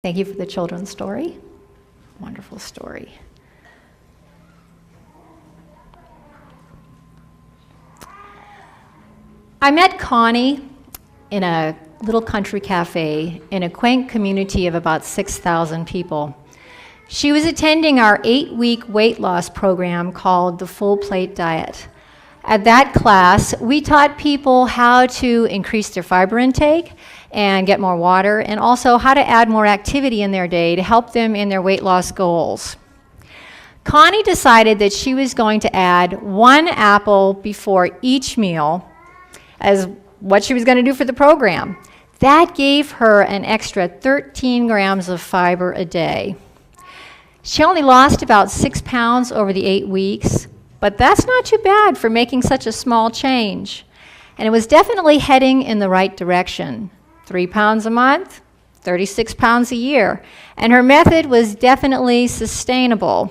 Thank you for the children's story. Wonderful story. I met Connie in a little country cafe in a quaint community of about 6,000 people. She was attending our 8-week weight loss program called the Full Plate Diet. At that class, we taught people how to increase their fiber intake and get more water, and also how to add more activity in their day to help them in their weight loss goals. Connie decided that she was going to add 1 apple before each meal as what she was going to do for the program. That gave her an extra 13 grams of fiber a day. She only lost about 6 pounds over the 8 weeks, but that's not too bad for making such a small change. And it was definitely heading in the right direction. 3 pounds a month, 36 pounds a year. And her method was definitely sustainable.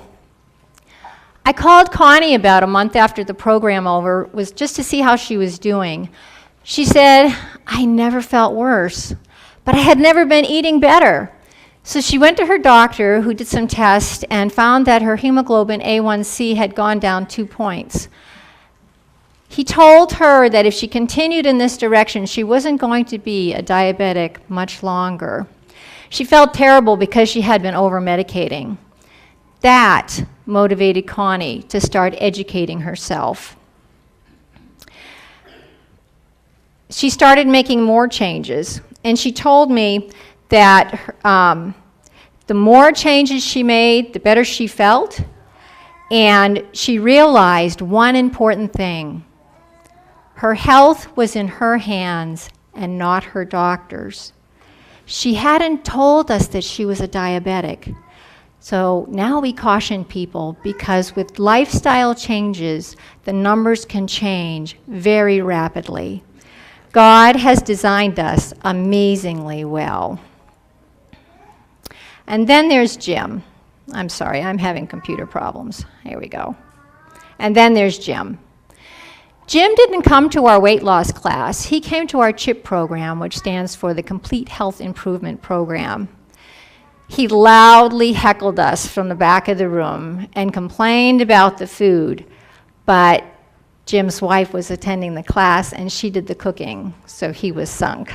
I called Connie about a month after the program over, was just to see how she was doing. She said, I never felt worse, but I had never been eating better. So she went to her doctor, who did some tests and found that her hemoglobin A1C had gone down 2 points. He told her that if she continued in this direction, she wasn't going to be a diabetic much longer. She felt terrible because she had been over-medicating. That motivated Connie to start educating herself. She started making more changes, and she told me that the more changes she made, the better she felt, and she realized one important thing. Her health was in her hands and not her doctor's. She hadn't told us that she was a diabetic. So now we caution people, because with lifestyle changes, the numbers can change very rapidly. God has designed us amazingly well. And then there's Jim. I'm sorry, I'm having computer problems. Here we go. And then there's Jim. Jim didn't come to our weight loss class. He came to our CHIP program, which stands for the Complete Health Improvement Program. He loudly heckled us from the back of the room and complained about the food, but Jim's wife was attending the class and she did the cooking, so he was sunk.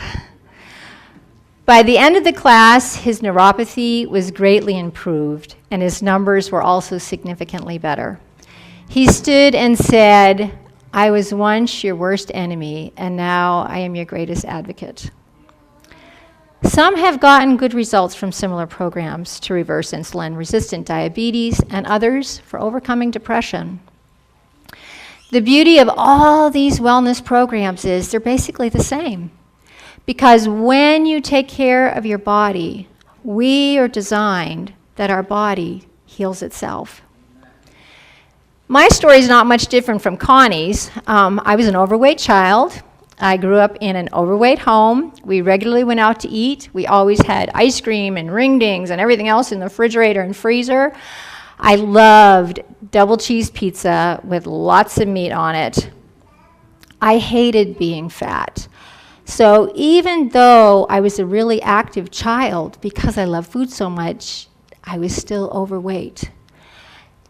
By the end of the class, his neuropathy was greatly improved and his numbers were also significantly better. He stood and said, I was once your worst enemy, and now I am your greatest advocate. Some have gotten good results from similar programs to reverse insulin-resistant diabetes, and others for overcoming depression. The beauty of all these wellness programs is they're basically the same. Because when you take care of your body, we are designed that our body heals itself. My story is not much different from Connie's. I was an overweight child. I grew up in an overweight home. We regularly went out to eat. We always had ice cream and ring dings and everything else in the refrigerator and freezer. I loved double cheese pizza with lots of meat on it. I hated being fat. So even though I was a really active child, because I loved food so much, I was still overweight.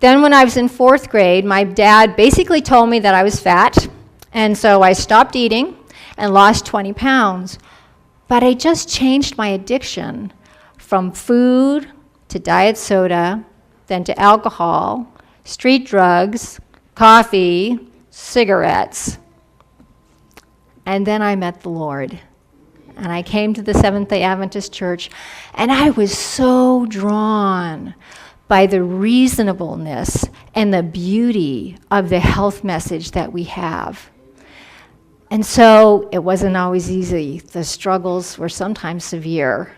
Then when I was in 4th grade, my dad basically told me that I was fat, and so I stopped eating and lost 20 pounds. But I just changed my addiction from food to diet soda, then to alcohol, street drugs, coffee, cigarettes. And then I met the Lord. And I came to the Seventh-day Adventist Church, and I was so drawn by the reasonableness and the beauty of the health message that we have. And so it wasn't always easy. The struggles were sometimes severe.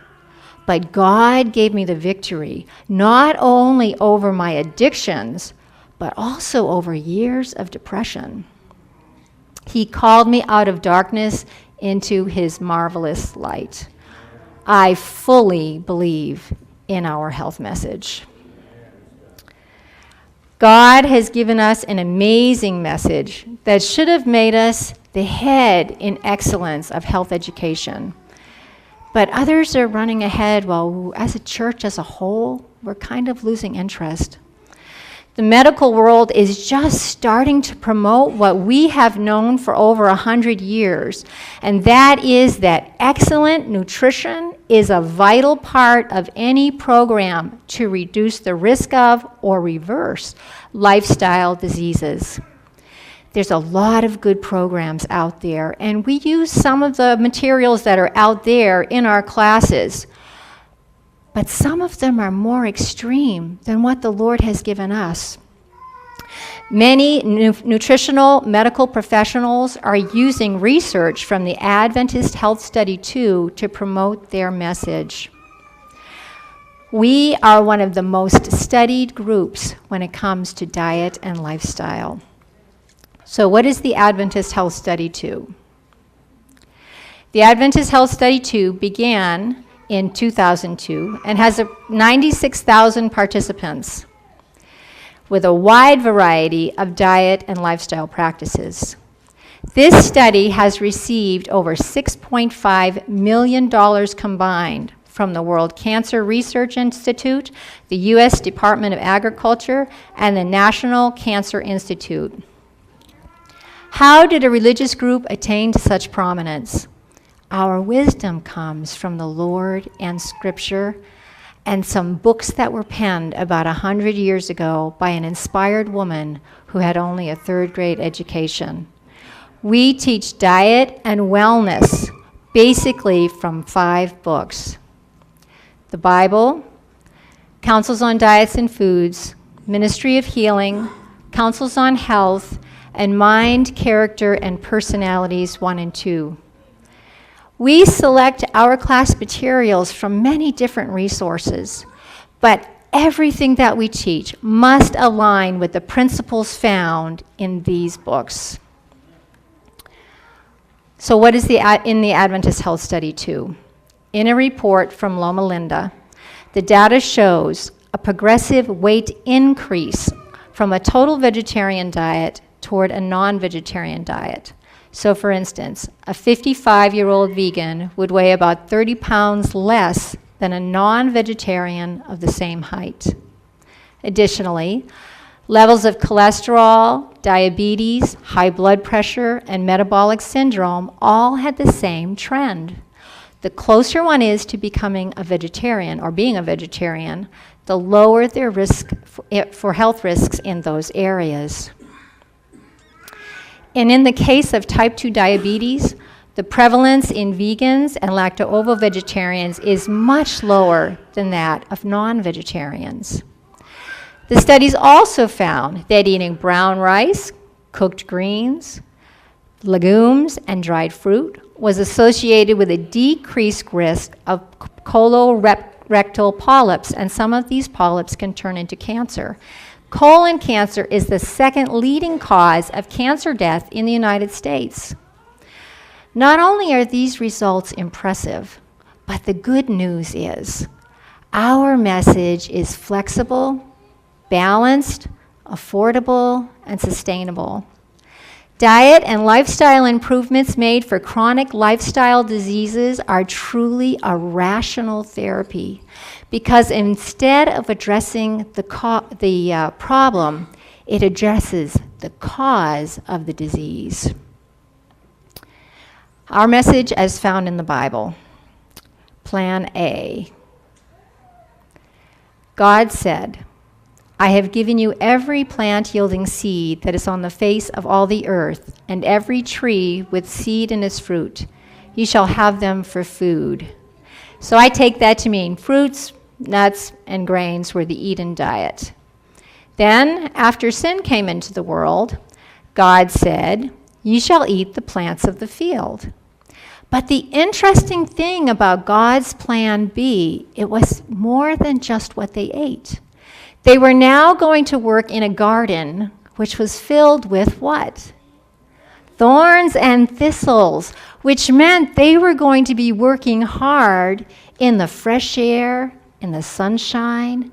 But God gave me the victory, not only over my addictions, but also over years of depression. He called me out of darkness into his marvelous light. I fully believe in our health message. God has given us an amazing message that should have made us the head in excellence of health education. But others are running ahead while, as a church as a whole, we're kind of losing interest. The medical world is just starting to promote what we have known for over 100 years, and that is that excellent nutrition is a vital part of any program to reduce the risk of or reverse lifestyle diseases. There's a lot of good programs out there, and we use some of the materials that are out there in our classes. But some of them are more extreme than what the Lord has given us. Many nutritional medical professionals are using research from the Adventist Health Study 2 to promote their message. We are one of the most studied groups when it comes to diet and lifestyle. So what is the Adventist Health Study 2? The Adventist Health Study 2 began in 2002 and has 96,000 participants with a wide variety of diet and lifestyle practices. This study has received over $6.5 million combined from the World Cancer Research Institute, the U.S. Department of Agriculture, and the National Cancer Institute. How did a religious group attain to such prominence? Our wisdom comes from the Lord and Scripture and some books that were penned about 100 years ago by an inspired woman who had only a third-grade education. We teach diet and wellness basically from 5 books: the Bible, Counsels on Diets and Foods, Ministry of Healing, Counsels on Health, and Mind, Character, and Personalities 1 and 2. We select our class materials from many different resources, but everything that we teach must align with the principles found in these books. So what is in the Adventist Health Study 2? In a report from Loma Linda, the data shows a progressive weight increase from a total vegetarian diet toward a non-vegetarian diet. So for instance, a 55-year-old vegan would weigh about 30 pounds less than a non-vegetarian of the same height. Additionally, levels of cholesterol, diabetes, high blood pressure, and metabolic syndrome all had the same trend. The closer one is to becoming a vegetarian or being a vegetarian, the lower their risk for health risks in those areas. And in the case of type 2 diabetes, the prevalence in vegans and lacto-ovo-vegetarians is much lower than that of non-vegetarians. The studies also found that eating brown rice, cooked greens, legumes, and dried fruit was associated with a decreased risk of colorectal polyps, and some of these polyps can turn into cancer. Colon cancer is the second leading cause of cancer death in the United States. Not only are these results impressive, but the good news is our message is flexible, balanced, affordable, and sustainable. Diet and lifestyle improvements made for chronic lifestyle diseases are truly a rational therapy, because instead of addressing the problem, it addresses the cause of the disease. Our message as found in the Bible. Plan A. God said, I have given you every plant yielding seed that is on the face of all the earth, and every tree with seed in its fruit. You shall have them for food. So I take that to mean fruits, nuts, and grains were the Eden diet. Then, after sin came into the world, God said, you shall eat the plants of the field. But the interesting thing about God's plan B, it was more than just what they ate. They were now going to work in a garden which was filled with what? Thorns and thistles, which meant they were going to be working hard in the fresh air, in the sunshine,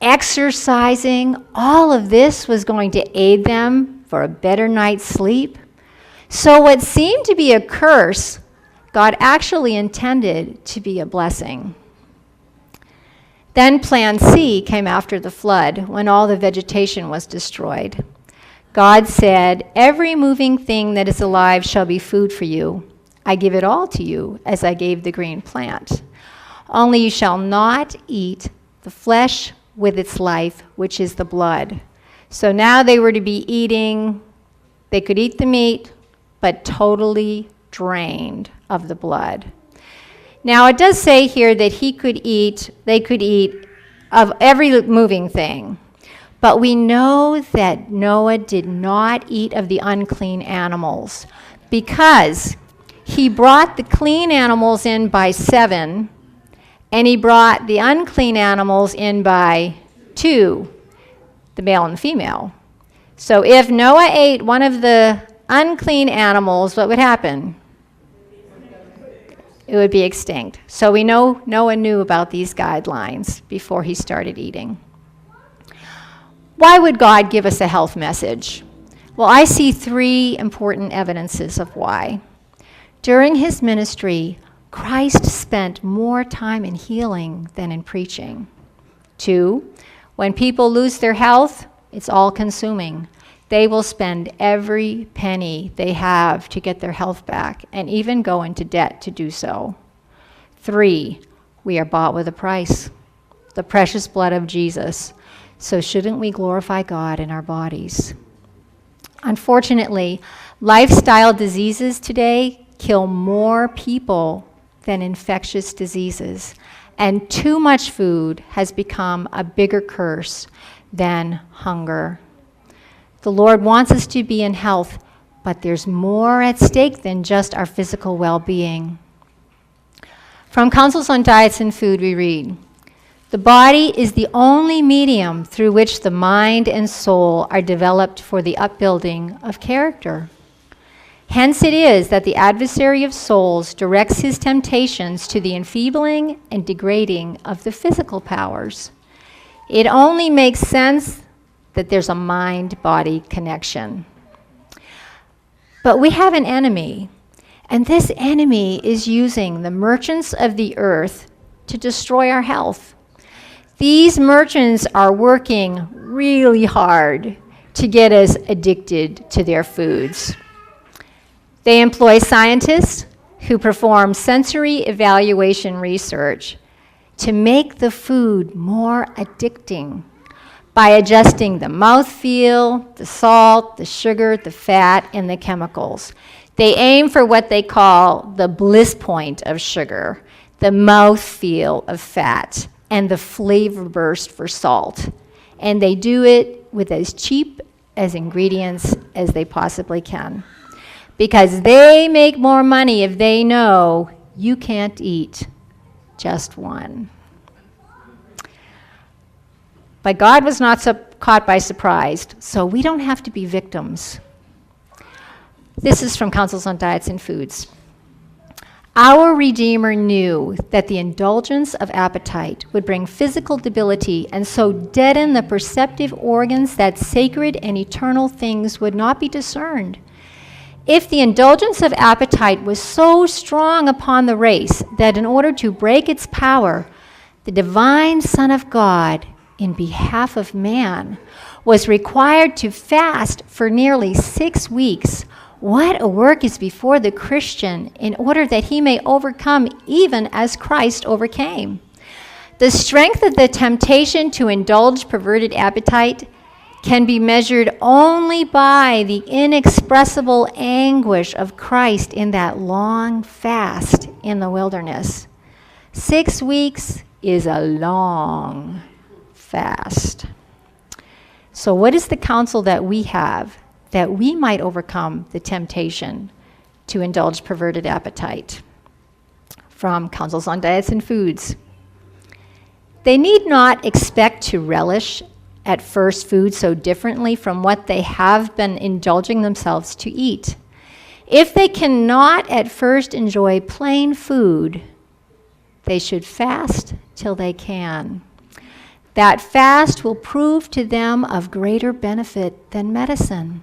exercising. All of this was going to aid them for a better night's sleep. So what seemed to be a curse God actually intended to be a blessing. Then Plan C came after the flood, when all the vegetation was destroyed. God said, "Every moving thing that is alive shall be food for you. I give it all to you, as I gave the green plant. Only you shall not eat the flesh with its life, which is the blood." So now they were to be eating, they could eat the meat, but totally drained of the blood. Now it does say here that they could eat of every moving thing. But we know that Noah did not eat of the unclean animals, because he brought the clean animals in by 7, and he brought the unclean animals in by 2, the male and the female. So if Noah ate one of the unclean animals, what would happen? It would be extinct. So we know Noah knew about these guidelines before he started eating. Why would God give us a health message? Well, I see 3 important evidences of why. During his ministry, Christ spent more time in healing than in preaching. 2, when people lose their health, it's all-consuming. They will spend every penny they have to get their health back, and even go into debt to do so. 3, we are bought with a price, the precious blood of Jesus. So shouldn't we glorify God in our bodies? Unfortunately, lifestyle diseases today kill more people than infectious diseases, and too much food has become a bigger curse than hunger. The Lord wants us to be in health, but there's more at stake than just our physical well-being. From Counsels on Diets and Food, we read, "The body is the only medium through which the mind and soul are developed for the upbuilding of character. Hence it is that the adversary of souls directs his temptations to the enfeebling and degrading of the physical powers. It only makes sense that there's a mind-body connection. But we have an enemy, and this enemy is using the merchants of the earth to destroy our health. These merchants are working really hard to get us addicted to their foods. They employ scientists who perform sensory evaluation research to make the food more addicting by adjusting the mouthfeel, the salt, the sugar, the fat, and the chemicals. They aim for what they call the bliss point of sugar, the mouthfeel of fat, and the flavor burst for salt. And they do it with as cheap as ingredients as they possibly can, because they make more money if they know you can't eat just one. But God was not caught by surprise, so we don't have to be victims. This is from Counsels on Diets and Foods. Our Redeemer knew that the indulgence of appetite would bring physical debility and so deaden the perceptive organs that sacred and eternal things would not be discerned. If the indulgence of appetite was so strong upon the race that in order to break its power, the divine Son of God, in behalf of man, was required to fast for nearly 6 weeks, what a work is before the Christian in order that he may overcome even as Christ overcame. The strength of the temptation to indulge perverted appetite can be measured only by the inexpressible anguish of Christ in that long fast in the wilderness. 6 weeks is a long fast. So what is the counsel that we have that we might overcome the temptation to indulge perverted appetite? From Counsels on Diets and Foods. They need not expect to relish at first food so differently from what they have been indulging themselves to eat. If they cannot at first enjoy plain food, they should fast till they can. That fast will prove to them of greater benefit than medicine.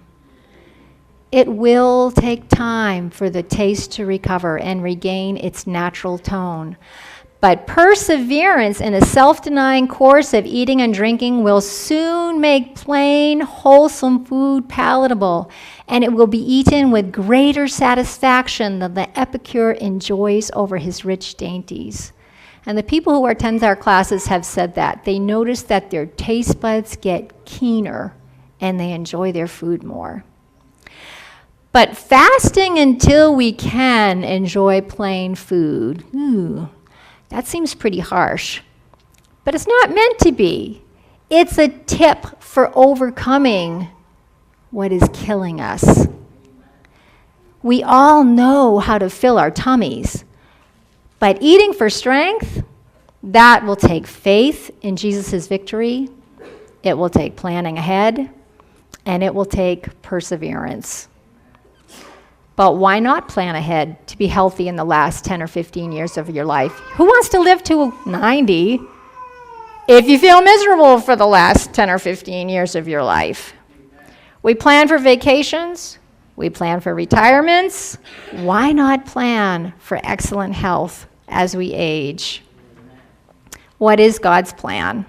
It will take time for the taste to recover and regain its natural tone. But perseverance in a self-denying course of eating and drinking will soon make plain, wholesome food palatable, and it will be eaten with greater satisfaction than the epicure enjoys over his rich dainties. And the people who attend our classes have said that. They notice that their taste buds get keener and they enjoy their food more. But fasting until we can enjoy plain food, that seems pretty harsh. But it's not meant to be. It's a tip for overcoming what is killing us. We all know how to fill our tummies, but eating for strength, that will take faith in Jesus' victory. It will take planning ahead, and it will take perseverance. But why not plan ahead to be healthy in the last 10 or 15 years of your life? Who wants to live to 90 if you feel miserable for the last 10 or 15 years of your life? We plan for vacations. We plan for retirements. Why not plan for excellent health as we age? What is God's plan?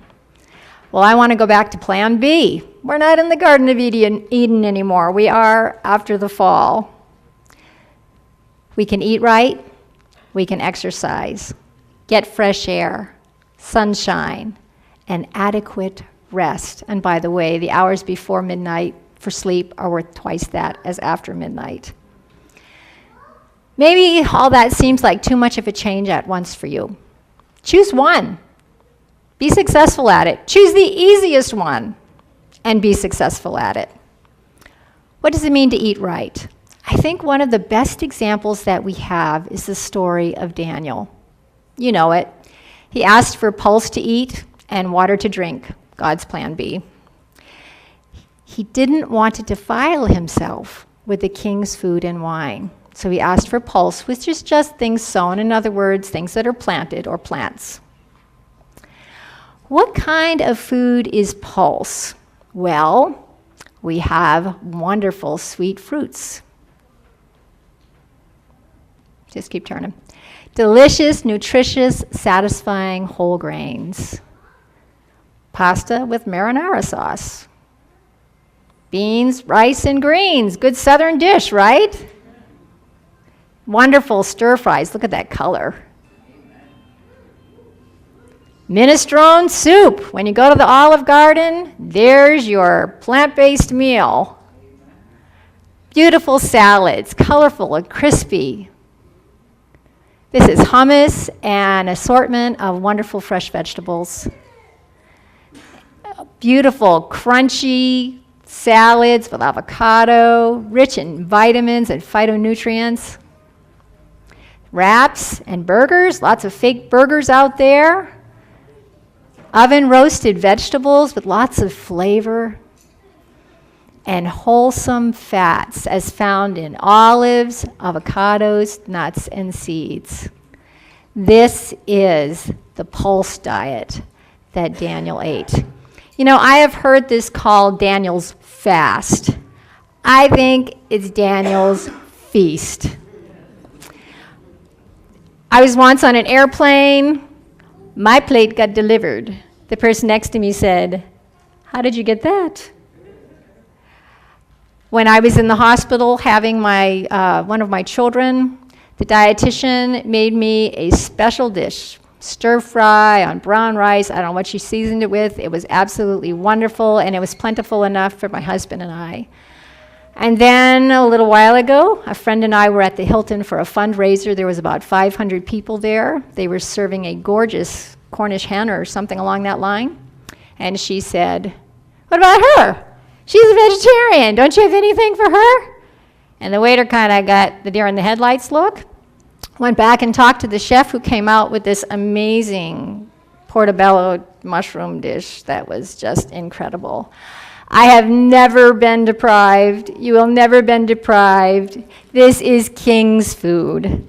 Well, I want to go back to plan B. We're not in the Garden of Eden anymore. We are after the fall. We can eat right, we can exercise, get fresh air, sunshine, and adequate rest. And by the way, the hours before midnight for sleep are worth twice that as after midnight. Maybe all that seems like too much of a change at once for you. Choose one. Be successful at it. Choose the easiest one and be successful at it. What does it mean to eat right? I think one of the best examples that we have is the story of Daniel. You know it. He asked for pulse to eat and water to drink, God's plan B. He didn't want to defile himself with the king's food and wine. So he asked for pulse, which is just things sown, in other words, things that are planted or plants. What kind of food is pulse? Well, we have wonderful sweet fruits. Just keep turning. Delicious, nutritious, satisfying whole grains. Pasta with marinara sauce. Beans, rice, and greens. Good southern dish, right? Wonderful stir fries. Look at that color. Minestrone soup. When you go to the Olive Garden, there's your plant-based meal. Beautiful salads, colorful and crispy. This is hummus and assortment of wonderful fresh vegetables. Beautiful, crunchy salads with avocado, rich in vitamins and phytonutrients. Wraps and burgers, lots of fake burgers out there. Oven roasted vegetables with lots of flavor. And wholesome fats as found in olives, avocados, nuts, and seeds. This is the pulse diet that Daniel ate. You know, I have heard this called Daniel's fast. I think it's Daniel's feast. I was once on an airplane. My plate got delivered. The person next to me said, "How did you get that?" When I was in the hospital having one of my children, the dietitian made me a special dish, stir fry on brown rice. I don't know what she seasoned it with. It was absolutely wonderful, and it was plentiful enough for my husband and I. And then a little while ago, a friend and I were at the Hilton for a fundraiser. There was about 500 people there. They were serving a gorgeous Cornish hen or something along that line. And she said, "What about her? She's a vegetarian. Don't you have anything for her?" And the waiter kind of got the deer in the headlights look. Went back and talked to the chef who came out with this amazing portobello mushroom dish that was just incredible. I have never been deprived. You will never been deprived. This is king's food.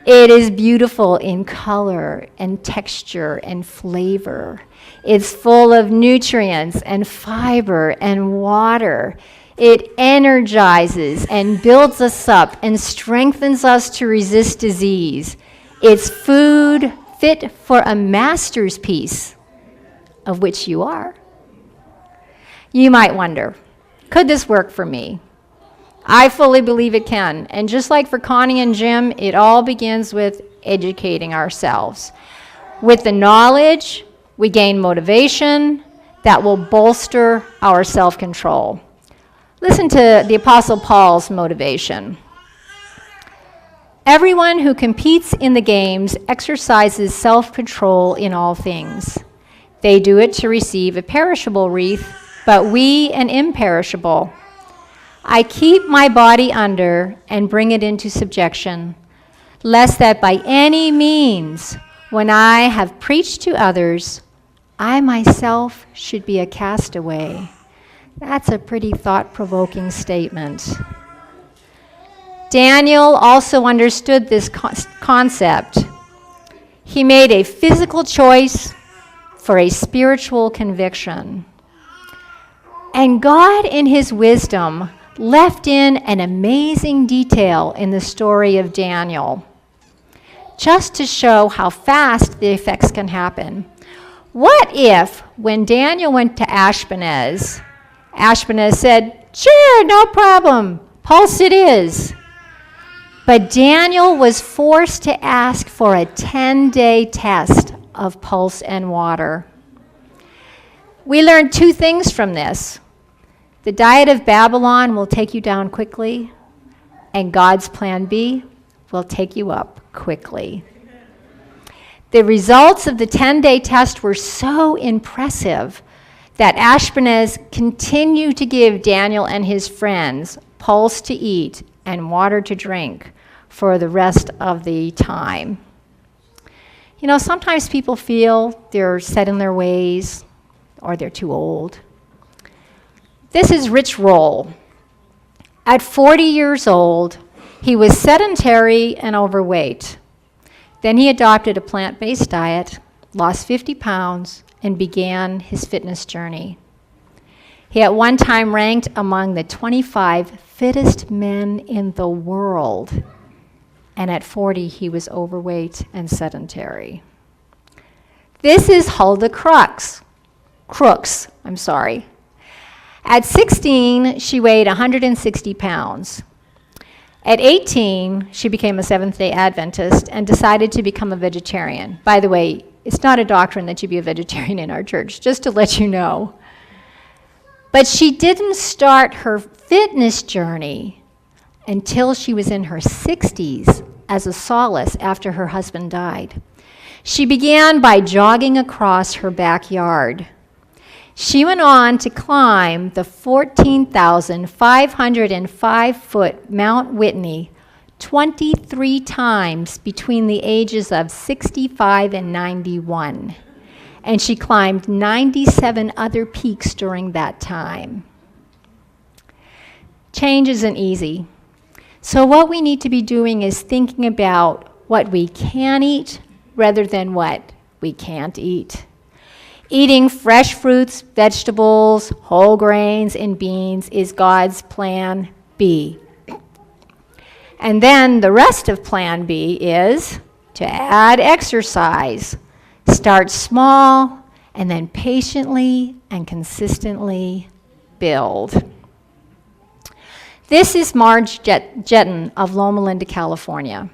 It is beautiful in color and texture and flavor. It's full of nutrients and fiber and water. It energizes and builds us up and strengthens us to resist disease. It's food fit for a master's piece, of which you are. You might wonder, could this work for me? I fully believe it can. And just like for Connie and Jim, it all begins with educating ourselves. With the knowledge, we gain motivation that will bolster our self-control. Listen to the Apostle Paul's motivation. Everyone who competes in the games exercises self-control in all things. They do it to receive a perishable wreath, but we an imperishable. I keep my body under and bring it into subjection, lest that by any means, when I have preached to others, I myself should be a castaway. That's a pretty thought-provoking statement. Daniel also understood this concept. He made a physical choice for a spiritual conviction. And God, in his wisdom, left in an amazing detail in the story of Daniel, just to show how fast the effects can happen. What if, when Daniel went to Ashpenaz said, "Sure, no problem, pulse it is." But Daniel was forced to ask for a 10-day test of pulse and water. We learned two things from this. The diet of Babylon will take you down quickly, and God's plan B will take you up quickly. The results of the 10-day test were so impressive that Ashpenaz continued to give Daniel and his friends pulse to eat and water to drink for the rest of the time. You know, sometimes people feel they're set in their ways or they're too old. This is Rich Roll. At 40 years old, he was sedentary and overweight. Then he adopted a plant-based diet, lost 50 pounds, and began his fitness journey. He at one time ranked among the 25 fittest men in the world. And at 40, he was overweight and sedentary. This is Hulda Crooks. At 16, she weighed 160 pounds. At 18, she became a Seventh-day Adventist and decided to become a vegetarian. By the way, it's not a doctrine that you be a vegetarian in our church, just to let you know. But she didn't start her fitness journey until she was in her 60s as a solace after her husband died. She began by jogging across her backyard. She went on to climb the 14,505-foot Mount Whitney 23 times between the ages of 65 and 91. And she climbed 97 other peaks during that time. Change isn't easy. So what we need to be doing is thinking about what we can eat rather than what we can't eat. Eating fresh fruits, vegetables, whole grains, and beans is God's plan B. And then the rest of plan B is to add exercise. Start small, and then patiently and consistently build. This is Marge Jetton of Loma Linda, California.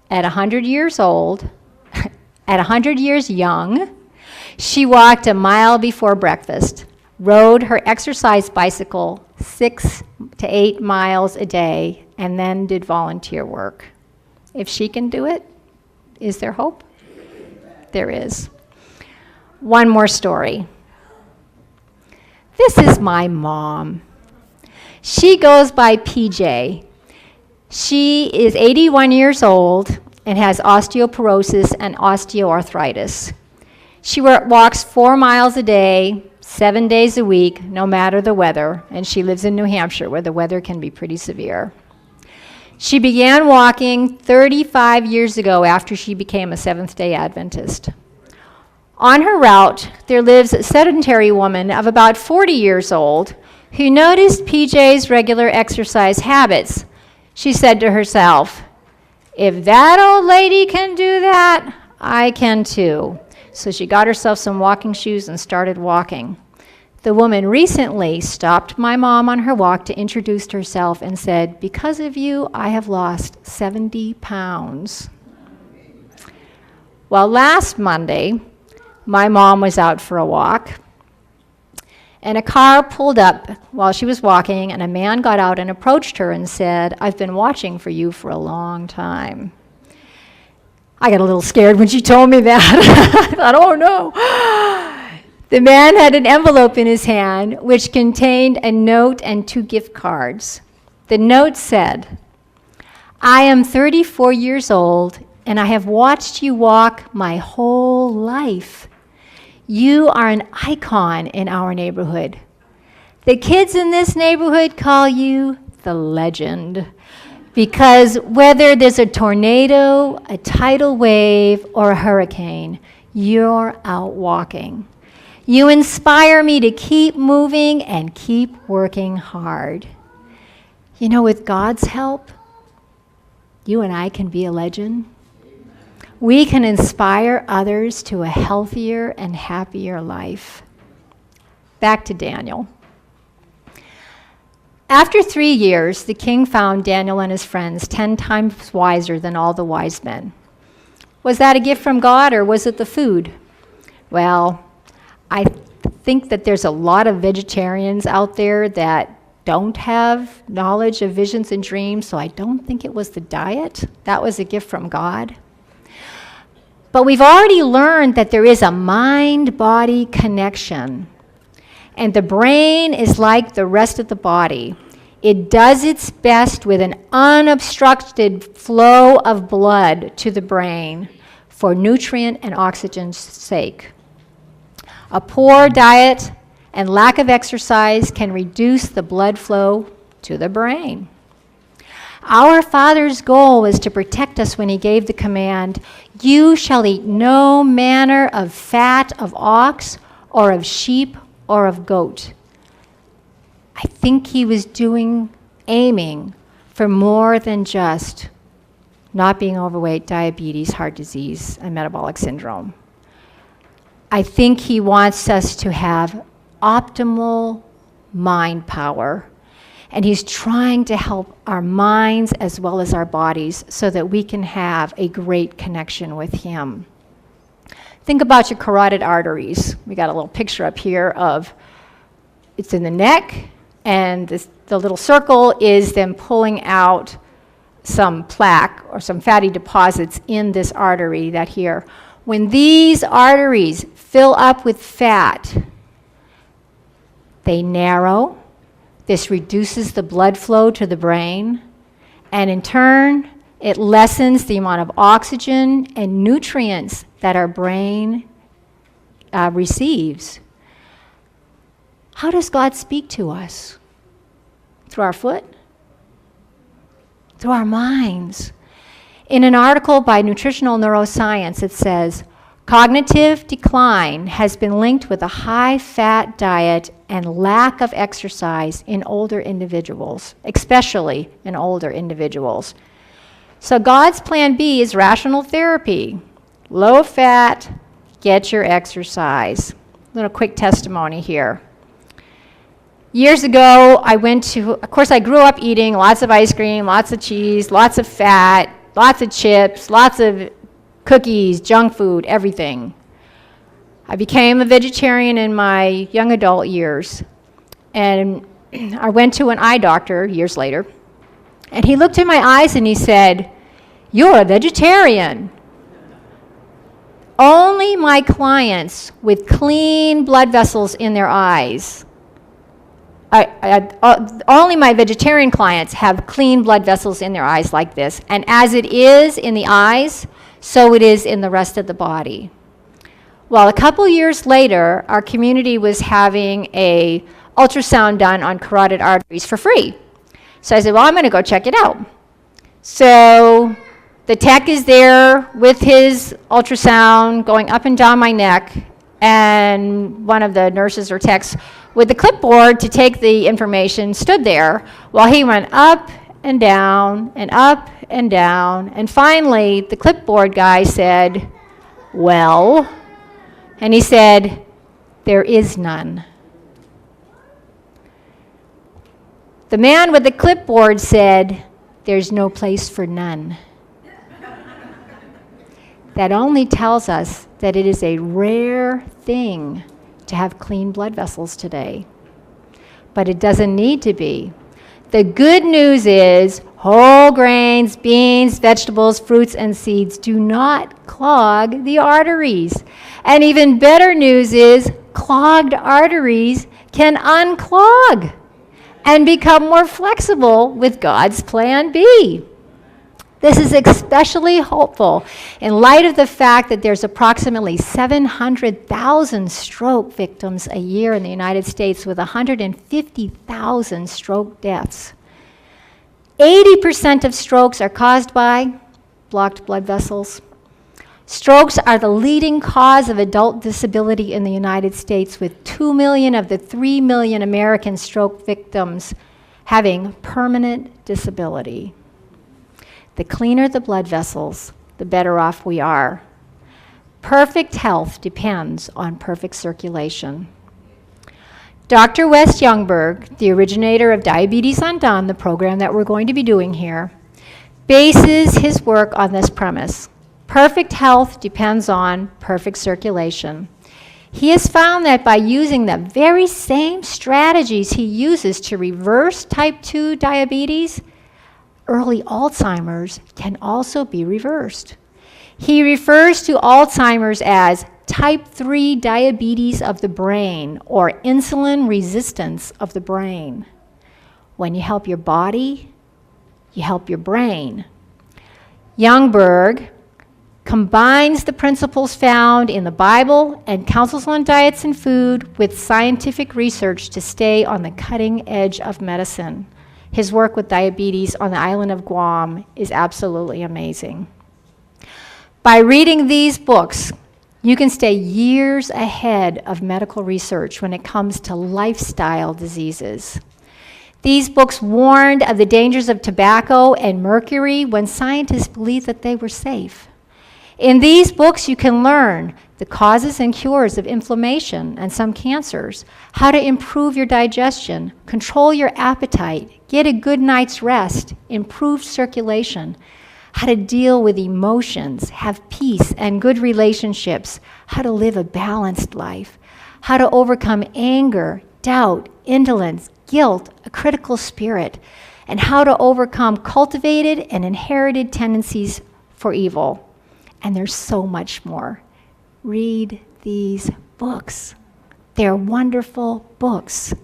At 100 years old, at 100 years young, she walked a mile before breakfast, rode her exercise bicycle 6 to 8 miles a day, and then did volunteer work. If she can do it, is there hope? There is. One more story. This is my mom. She goes by PJ. She is 81 years old and has osteoporosis and osteoarthritis. She walks 4 miles a day, 7 days a week, no matter the weather, and she lives in New Hampshire where the weather can be pretty severe. She began walking 35 years ago after she became a Seventh-day Adventist. On her route, there lives a sedentary woman of about 40 years old who noticed PJ's regular exercise habits. She said to herself, "If that old lady can do that, I can too." So she got herself some walking shoes and started walking. The woman recently stopped my mom on her walk to introduce herself and said, "Because of you, I have lost 70 pounds. Well, last Monday, my mom was out for a walk, and a car pulled up while she was walking, and a man got out and approached her and said, "I've been watching for you for a long time." I got a little scared when she told me that. I thought, oh no. The man had an envelope in his hand which contained a note and 2 gift cards. The note said, "I am 34 years old and I have watched you walk my whole life. You are an icon in our neighborhood. The kids in this neighborhood call you the legend, because whether there's a tornado, a tidal wave, or a hurricane, you're out walking. You inspire me to keep moving and keep working hard." You know, with God's help, you and I can be a legend. We can inspire others to a healthier and happier life. Back to Daniel. After 3 years, the king found Daniel and his friends 10 times wiser than all the wise men. Was that a gift from God, or was it the food? Well, I think that there's a lot of vegetarians out there that don't have knowledge of visions and dreams, so I don't think it was the diet. That was a gift from God. But we've already learned that there is a mind-body connection. And the brain is like the rest of the body. It does its best with an unobstructed flow of blood to the brain for nutrient and oxygen's sake. A poor diet and lack of exercise can reduce the blood flow to the brain. Our Father's goal was to protect us when he gave the command, "You shall eat no manner of fat of ox or of sheep or of goat." I think he was aiming for more than just not being overweight, diabetes, heart disease, and metabolic syndrome. I think he wants us to have optimal mind power, and he's trying to help our minds as well as our bodies so that we can have a great connection with him. Think about your carotid arteries. We got a little picture up here of, it's in the neck, and the little circle is them pulling out some plaque or some fatty deposits in this artery that here. When these arteries fill up with fat, they narrow. This reduces the blood flow to the brain, and in turn, it lessens the amount of oxygen and nutrients that our brain receives. How does God speak to us? Through our foot? Through our minds. In an article by Nutritional Neuroscience, it says, cognitive decline has been linked with a high-fat diet and lack of exercise in older individuals, especially in older individuals. So God's plan B is rational therapy. Low fat, get your exercise. Little quick testimony here. Years ago, of course I grew up eating lots of ice cream, lots of cheese, lots of fat, lots of chips, lots of cookies, junk food, everything. I became a vegetarian in my young adult years, and I went to an eye doctor years later, and he looked in my eyes and he said, "You're a vegetarian." Only my clients with clean blood vessels in their eyes, only my vegetarian clients have clean blood vessels in their eyes like this, and as it is in the eyes, so it is in the rest of the body. Well, a couple years later, our community was having a ultrasound done on carotid arteries for free. So I said, well, I'm going to go check it out. So the tech is there with his ultrasound going up and down my neck, and one of the nurses or techs with the clipboard to take the information stood there while he went up and down and up and down. And finally, the clipboard guy said, "Well," and he said, "There is none." The man with the clipboard said, "There's no place for none." That only tells us that it is a rare thing to have clean blood vessels today. But it doesn't need to be. The good news is whole grains, beans, vegetables, fruits, and seeds do not clog the arteries. And even better news is clogged arteries can unclog and become more flexible with God's plan B. This is especially hopeful in light of the fact that there's approximately 700,000 stroke victims a year in the United States, with 150,000 stroke deaths. 80% of strokes are caused by blocked blood vessels. Strokes are the leading cause of adult disability in the United States, with 2 million of the 3 million American stroke victims having permanent disability. The cleaner the blood vessels, the better off we are. Perfect health depends on perfect circulation. Dr. Wes Youngberg, the originator of Diabetes Undone, the program that we're going to be doing here, bases his work on this premise. Perfect health depends on perfect circulation. He has found that by using the very same strategies he uses to reverse type 2 diabetes, early Alzheimer's can also be reversed. He refers to Alzheimer's as type 3 diabetes of the brain, or insulin resistance of the brain. When you help your body, you help your brain. Youngberg combines the principles found in the Bible and counsels on diets and food with scientific research to stay on the cutting edge of medicine. His work with diabetes on the island of Guam is absolutely amazing. By reading these books, you can stay years ahead of medical research when it comes to lifestyle diseases. These books warned of the dangers of tobacco and mercury when scientists believed that they were safe. In these books, you can learn the causes and cures of inflammation and some cancers, how to improve your digestion, control your appetite, get a good night's rest, improve circulation, how to deal with emotions, have peace and good relationships, how to live a balanced life, how to overcome anger, doubt, indolence, guilt, a critical spirit, and how to overcome cultivated and inherited tendencies for evil. And there's so much more. Read these books. They're wonderful books.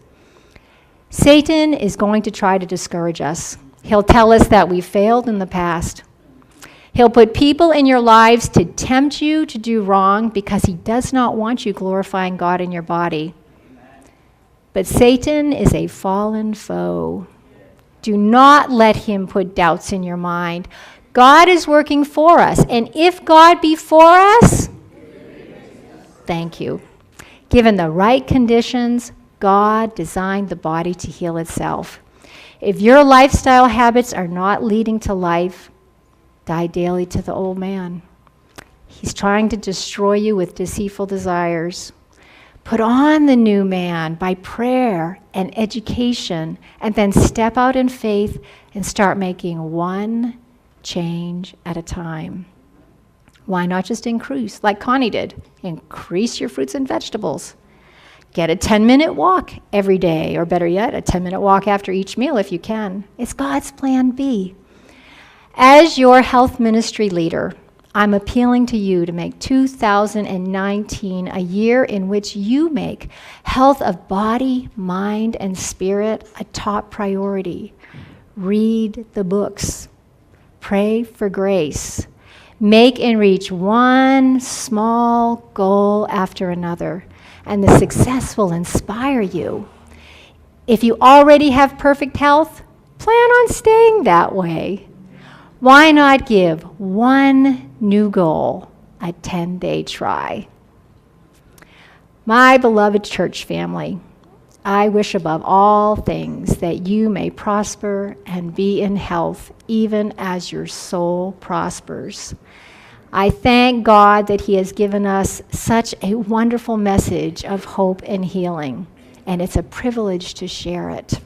Satan is going to try to discourage us. He'll tell us that we failed in the past. He'll put people in your lives to tempt you to do wrong because he does not want you glorifying God in your body. But Satan is a fallen foe. Do not let him put doubts in your mind. God is working for us, and if God be for us, thank you. Given the right conditions, God designed the body to heal itself. If your lifestyle habits are not leading to life, die daily to the old man. He's trying to destroy you with deceitful desires. Put on the new man by prayer and education, and then step out in faith and start making one change at a time. Why not just increase, like Connie did? Increase your fruits and vegetables. Get a 10-minute walk every day, or better yet, a 10-minute walk after each meal if you can. It's God's plan B. As your health ministry leader, I'm appealing to you to make 2019 a year in which you make health of body, mind, and spirit a top priority. Read the books. Pray for grace. Make and reach one small goal after another, and the success will inspire you. If you already have perfect health, plan on staying that way. Why not give one new goal a 10-day try? My beloved church family, I wish above all things that you may prosper and be in health, even as your soul prospers. I thank God that He has given us such a wonderful message of hope and healing, and it's a privilege to share it.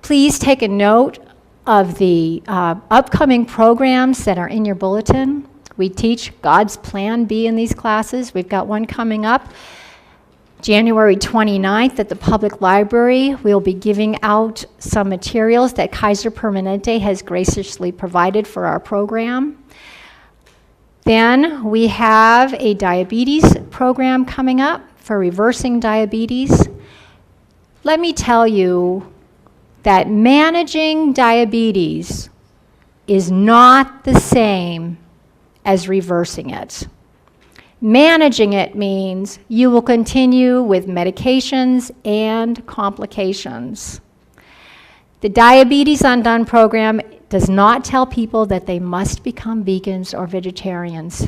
Please take a note of the upcoming programs that are in your bulletin. We teach God's Plan B in these classes. We've got one coming up January 29th at the public library. We'll be giving out some materials that Kaiser Permanente has graciously provided for our program. Then we have a diabetes program coming up for reversing diabetes. Let me tell you that managing diabetes is not the same as reversing it. Managing it means you will continue with medications and complications. The Diabetes Undone program does not tell people that they must become vegans or vegetarians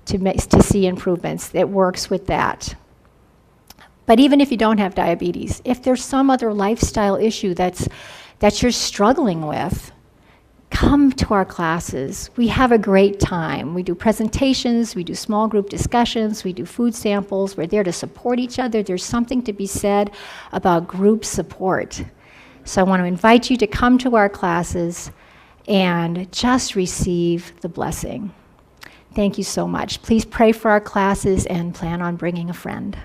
to see improvements. It works with that. But even if you don't have diabetes, if there's some other lifestyle issue that you're struggling with, come to our classes. We have a great time. We do presentations, we do small group discussions, we do food samples. We're there to support each other. There's something to be said about group support. So I want to invite you to come to our classes and just receive the blessing. Thank you so much. Please pray for our classes and plan on bringing a friend.